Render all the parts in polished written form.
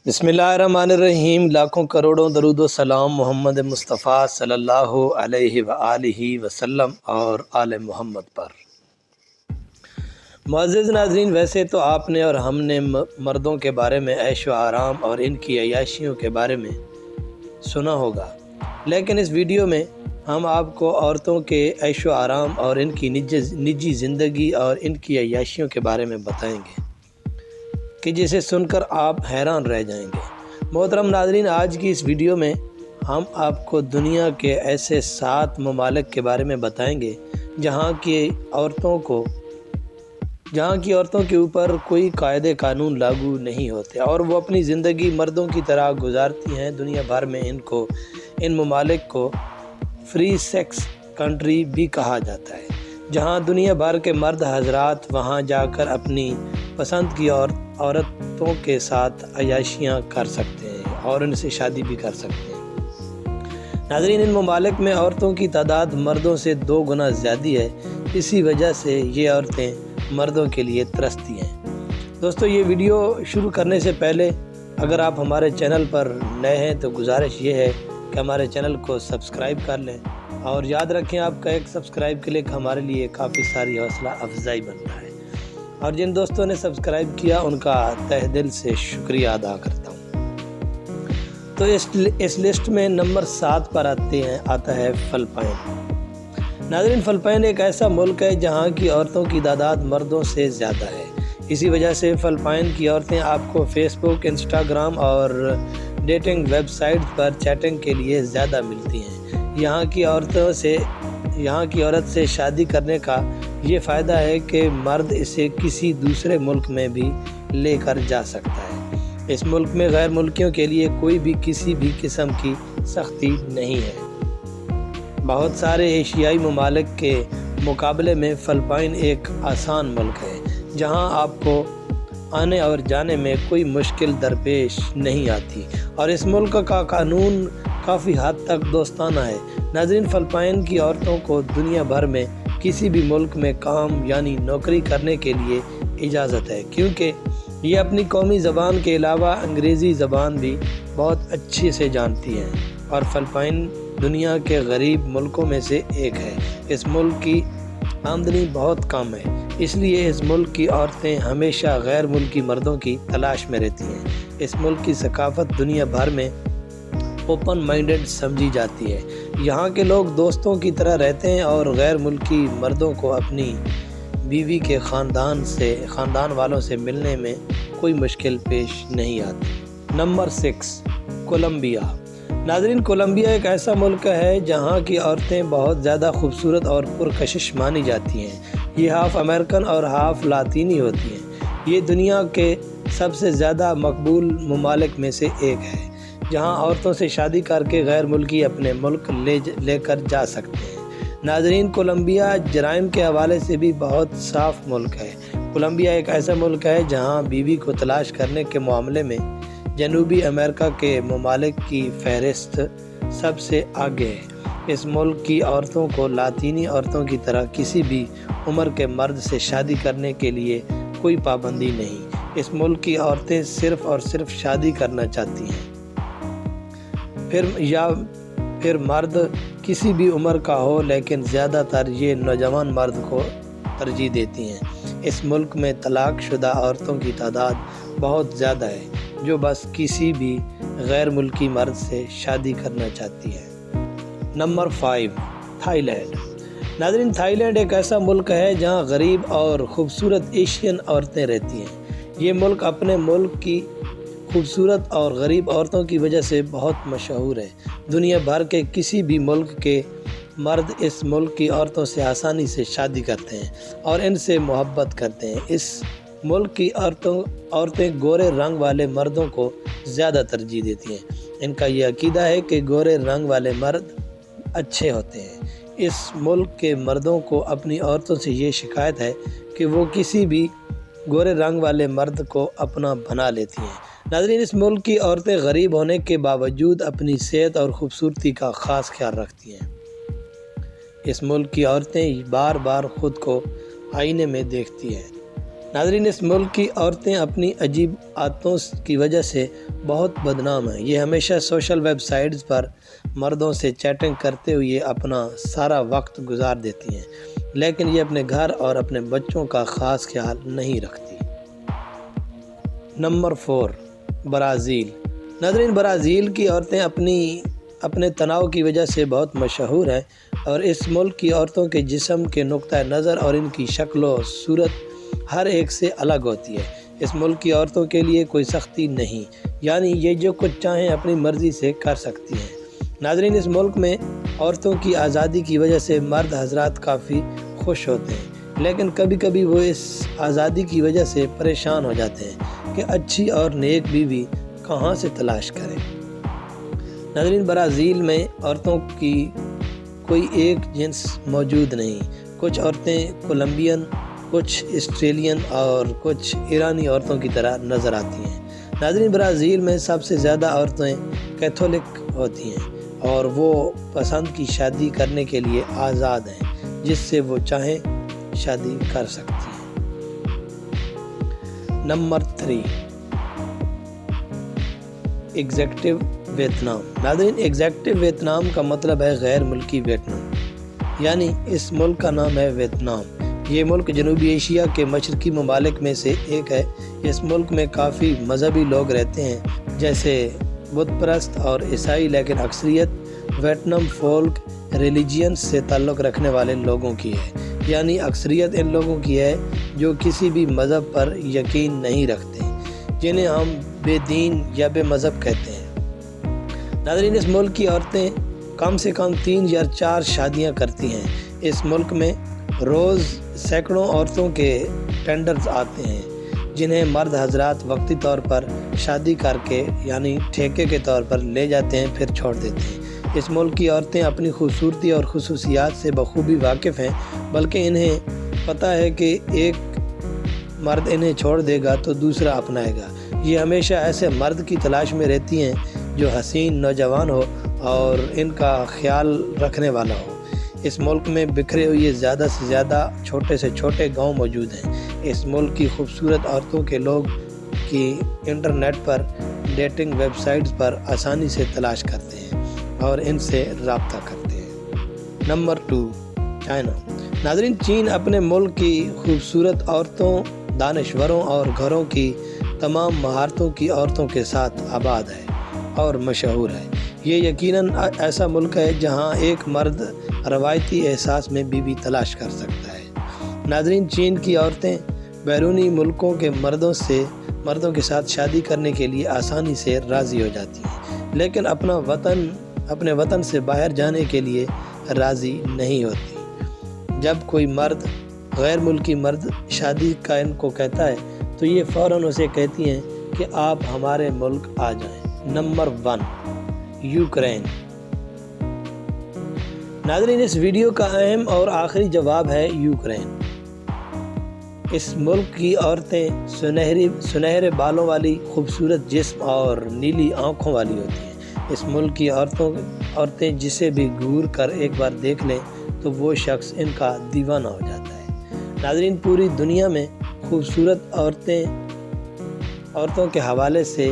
बिस्मिल्लाहिर्रहमानिर्रहीम। लाखों करोड़ों दरूद व सलाम मोहम्मद मुस्तफ़ा सल्लल्लाहु अलैहि व आलिहि वसल्लम और आले मोहम्मद पर। मुअज़्ज़िज़ नाज़रीन, वैसे तो आपने और हमने मर्दों के बारे में ऐश व आराम और इनकी अय्याशियों के बारे में सुना होगा, लेकिन इस वीडियो में हम आपको औरतों के ऐश व आराम और इनकी निजी ज़िंदगी और इनकी अय्याशियों के बारे में बताएंगे कि जिसे सुनकर आप हैरान रह जाएंगे। मोहतरम नाज़रीन, आज की इस वीडियो में हम आपको दुनिया के ऐसे 7 ममालिक के बारे में बताएंगे जहाँ की औरतों के ऊपर कोई कायदे कानून लागू नहीं होते और वो अपनी ज़िंदगी मर्दों की तरह गुजारती हैं। दुनिया भर में इन ममालिक को फ्री सेक्स कंट्री भी कहा जाता है, जहाँ दुनिया भर के मर्द हजरात वहाँ जाकर अपनी पसंद की औरतों के साथ अय्याशियाँ कर सकते हैं और उनसे शादी भी कर सकते हैं। नाज़रीन, इन ममालिक में औरतों की तादाद मर्दों से 2 गुना ज़्यादा है। इसी वजह से ये औरतें मर्दों के लिए तरसती हैं। दोस्तों, ये वीडियो शुरू करने से पहले अगर आप हमारे चैनल पर नए हैं तो गुजारिश ये है कि हमारे चैनल को सब्सक्राइब कर लें और याद रखें, आपका एक सब्सक्राइब क्लिक हमारे लिए काफ़ी सारी हौसला अफजाई बनता है। और जिन दोस्तों ने सब्सक्राइब किया उनका तहे दिल से शुक्रिया अदा करता हूँ। तो इस लिस्ट में नंबर 7 पर आता है फ़िलिपाइन। नाज़रीन, फ़िलिपाइन एक ऐसा मुल्क है जहाँ की औरतों की तादाद मर्दों से ज़्यादा है। इसी वजह से फ़िलिपाइन की औरतें आपको फेसबुक, इंस्टाग्राम और डेटिंग वेबसाइट पर चैटिंग के लिए ज़्यादा मिलती हैं। यहाँ की औरत से शादी करने का ये फ़ायदा है कि मर्द इसे किसी दूसरे मुल्क में भी लेकर जा सकता है। इस मुल्क में गैर मुल्कियों के लिए कोई भी किसी भी किस्म की सख्ती नहीं है। बहुत सारे एशियाई ममालिक के मुकाबले में फ़िलिपाइन एक आसान मुल्क है, जहां आपको आने और जाने में कोई मुश्किल दरपेश नहीं आती और इस मुल्क का कानून काफ़ी हद तक दोस्ताना है। नाज़रीन, फ़िलिपाइन की औरतों को दुनिया भर में किसी भी मुल्क में काम यानी नौकरी करने के लिए इजाज़त है, क्योंकि ये अपनी कौमी ज़बान के अलावा अंग्रेज़ी ज़बान भी बहुत अच्छे से जानती हैं और फ़िलिपाइन दुनिया के गरीब मुल्कों में से एक है। इस मुल्क की आमदनी बहुत कम है, इसलिए इस मुल्क की औरतें हमेशा गैर मुल्की मर्दों की तलाश में रहती हैं। इस मुल्क की सकाफ़त दुनिया भर में ओपन माइंडेड समझी जाती है। यहाँ के लोग दोस्तों की तरह रहते हैं और गैर मुल्की मर्दों को अपनी बीवी के ख़ानदान वालों से मिलने में कोई मुश्किल पेश नहीं आती। Number 6, Colombia. नाज़रीन, कोलंबिया एक ऐसा मुल्क है जहाँ की औरतें बहुत ज़्यादा खूबसूरत और पुरकशिश मानी जाती हैं। ये हाफ़ अमेरिकन और हाफ़ लातीनी होती हैं। ये दुनिया के सबसे ज़्यादा मकबूल ममालिक में से एक है, जहाँ औरतों से शादी करके गैर मुल्की अपने मुल्क लेकर जा सकते हैं। नाज़रीन, कोलंबिया जराइम के हवाले से भी बहुत साफ़ मुल्क है। कोलंबिया एक ऐसा मुल्क है जहाँ बीवी को तलाश करने के मामले में जनूबी अमेरिका के ममालिक की फहरिस्त सबसे आगे है। इस मुल्क की औरतों को लातीनी औरतों की तरह किसी भी उम्र के मर्द से शादी करने के लिए कोई पाबंदी नहीं। इस मुल्क की औरतें सिर्फ़ और सिर्फ शादी करना चाहती हैं, फिर मर्द किसी भी उम्र का हो, लेकिन ज़्यादातर ये नौजवान मर्द को तरजीह देती हैं। इस मुल्क में तलाक़शुदा औरतों की तादाद बहुत ज़्यादा है जो बस किसी भी गैर मुल्की मर्द से शादी करना चाहती है। Number 5, Thailand. नाज़रीन, थाईलैंड एक ऐसा मुल्क है जहाँ गरीब और ख़ूबसूरत एशियन औरतें रहती हैं। ये मुल्क अपने मुल्क की खूबसूरत और गरीब औरतों की वजह से बहुत मशहूर है। दुनिया भर के किसी भी मुल्क के मर्द इस मुल्क की औरतों से आसानी से शादी करते हैं और इनसे मोहब्बत करते हैं। इस मुल्क की औरतें गोरे रंग वाले मर्दों को ज़्यादा तरजीह देती हैं। इनका यह अकीदा है कि गोरे रंग वाले मर्द अच्छे होते हैं। इस मुल्क के मर्दों को अपनी औरतों से ये शिकायत है कि वो किसी भी गोरे रंग वाले मर्द को अपना बना लेती हैं। नाज़रीन, इस मुल्क की औरतें गरीब होने के बावजूद अपनी सेहत और ख़ूबसूरती का ख़ास ख्याल रखती हैं। इस मुल्क की औरतें बार बार ख़ुद को आईने में देखती हैं ناظرین، اس ملک کی عورتیں اپنی عجیب عادتوں کی وجہ سے بہت بدنام ہیں۔ یہ ہمیشہ سوشل ویب سائٹس پر مردوں سے چیٹنگ کرتے ہوئے اپنا سارا وقت گزار دیتی ہیں، لیکن یہ اپنے گھر اور اپنے بچوں کا خاص خیال نہیں رکھتی۔ Number 4، Brazil. ناظرین، برازیل کی عورتیں اپنے تناؤ کی وجہ سے بہت مشہور ہیں، اور اس ملک کی عورتوں کے جسم کے نقطہ نظر اور ان کی شکل و صورت ہر ایک سے الگ ہوتی ہے۔ اس ملک کی عورتوں کے لیے کوئی سختی نہیں، یعنی یہ جو کچھ چاہیں اپنی مرضی سے کر سکتی ہیں۔ ناظرین، اس ملک میں عورتوں کی آزادی کی وجہ سے مرد حضرات کافی خوش ہوتے ہیں، لیکن کبھی کبھی وہ اس آزادی کی وجہ سے پریشان ہو جاتے ہیں کہ اچھی اور نیک بیوی کہاں سے تلاش کریں۔ ناظرین، برازیل میں عورتوں کی کوئی ایک جنس موجود نہیں۔ کچھ عورتیں کولمبین، کچھ آسٹریلین اور کچھ ایرانی عورتوں کی طرح نظر آتی ہیں۔ ناظرین، برازیل میں سب سے زیادہ عورتیں کیتھولک ہوتی ہیں، اور وہ پسند کی شادی کرنے کے لیے آزاد ہیں، جس سے وہ چاہیں شادی کر سکتی ہیں۔ Number 3، executive Vietnam. ناظرین، ایگزیکٹو ویتنام کا مطلب ہے غیر ملکی ویتنام، یعنی اس ملک کا نام ہے ویتنام۔ یہ ملک جنوبی ایشیا کے مشرقی ممالک میں سے ایک ہے۔ اس ملک میں کافی مذہبی لوگ رہتے ہیں، جیسے بت پرست اور عیسائی، لیکن اکثریت ویتنام فولک ریلیجین سے تعلق رکھنے والے لوگوں کی ہے، یعنی اکثریت ان لوگوں کی ہے جو کسی بھی مذہب پر یقین نہیں رکھتے، جنہیں ہم بے دین یا بے مذہب کہتے ہیں۔ ناظرین، اس ملک کی عورتیں کم سے کم 3 یا 4 شادیاں کرتی ہیں۔ اس ملک میں روز سینکڑوں عورتوں کے ٹینڈرز آتے ہیں، جنہیں مرد حضرات وقتی طور پر شادی کر کے، یعنی ٹھیکے کے طور پر لے جاتے ہیں، پھر چھوڑ دیتے ہیں۔ اس ملک کی عورتیں اپنی خوبصورتی اور خصوصیات سے بخوبی واقف ہیں، بلکہ انہیں پتہ ہے کہ ایک مرد انہیں چھوڑ دے گا تو دوسرا اپنائے گا۔ یہ ہمیشہ ایسے مرد کی تلاش میں رہتی ہیں جو حسین نوجوان ہو اور ان کا خیال رکھنے والا ہو۔ اس ملک میں بکھرے ہوئے زیادہ سے زیادہ چھوٹے سے چھوٹے گاؤں موجود ہیں۔ اس ملک کی خوبصورت عورتوں کے لوگ کی انٹرنیٹ پر ڈیٹنگ ویب سائٹس پر آسانی سے تلاش کرتے ہیں اور ان سے رابطہ کرتے ہیں۔ Number 2، China. ناظرین، چین اپنے ملک کی خوبصورت عورتوں، دانشوروں اور گھروں کی تمام مہارتوں کی عورتوں کے ساتھ آباد ہے اور مشہور ہے۔ یہ یقیناً ایسا ملک ہے جہاں ایک مرد روایتی احساس میں بیوی تلاش کر سکتا ہے۔ ناظرین، چین کی عورتیں بیرونی ملکوں کے مردوں کے ساتھ شادی کرنے کے لیے آسانی سے راضی ہو جاتی ہیں، لیکن اپنے وطن سے باہر جانے کے لیے راضی نہیں ہوتی۔ جب کوئی مرد، غیر ملکی مرد، شادی کا ان کو کہتا ہے تو یہ فوراً اسے کہتی ہیں کہ آپ ہمارے ملک آ جائیں۔ Number 1، Ukraine. ناظرین، اس ویڈیو کا اہم اور آخری جواب ہے یوکرین۔ اس ملک کی عورتیں سنہرے بالوں والی، خوبصورت جسم اور نیلی آنکھوں والی ہوتی ہیں۔ اس ملک کی عورتیں جسے بھی گھور کر ایک بار دیکھ لیں تو وہ شخص ان کا دیوانہ ہو جاتا ہے۔ ناظرین، پوری دنیا میں خوبصورت عورتوں کے حوالے سے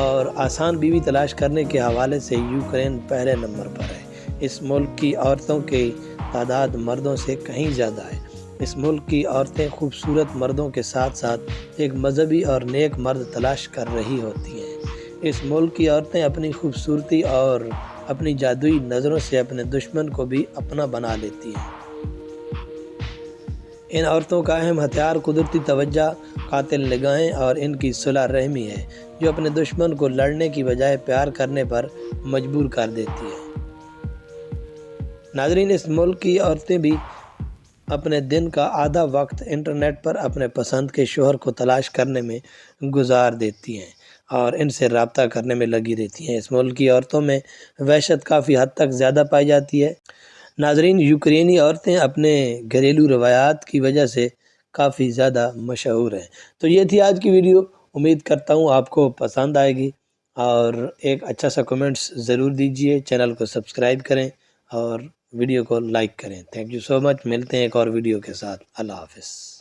اور آسان بیوی تلاش کرنے کے حوالے سے یوکرین پہلے نمبر پر ہے۔ اس ملک کی عورتوں کی تعداد مردوں سے کہیں زیادہ ہے۔ اس ملک کی عورتیں خوبصورت مردوں کے ساتھ ساتھ ایک مذہبی اور نیک مرد تلاش کر رہی ہوتی ہیں۔ اس ملک کی عورتیں اپنی خوبصورتی اور اپنی جادوئی نظروں سے اپنے دشمن کو بھی اپنا بنا لیتی ہیں۔ ان عورتوں کا اہم ہتھیار قدرتی توجہ، قاتل نگاہیں اور ان کی صلہ رحمی ہے، جو اپنے دشمن کو لڑنے کی بجائے پیار کرنے پر مجبور کر دیتی ہے۔ ناظرین، اس ملک کی عورتیں بھی اپنے دن کا آدھا وقت انٹرنیٹ پر اپنے پسند کے شوہر کو تلاش کرنے میں گزار دیتی ہیں اور ان سے رابطہ کرنے میں لگی رہتی ہیں۔ اس ملک کی عورتوں میں وحشت کافی حد تک زیادہ پائی جاتی ہے۔ ناظرین، یوکرینی عورتیں اپنے گھریلو روایات کی وجہ سے کافی زیادہ مشہور ہیں۔ تو یہ تھی آج کی ویڈیو، امید کرتا ہوں آپ کو پسند آئے گی، اور ایک اچھا سا کمنٹس ضرور دیجئے، چینل کو سبسکرائب کریں اور ویڈیو کو لائک کریں۔ تھینک یو سو مچ، ملتے ہیں ایک اور ویڈیو کے ساتھ۔ اللہ حافظ۔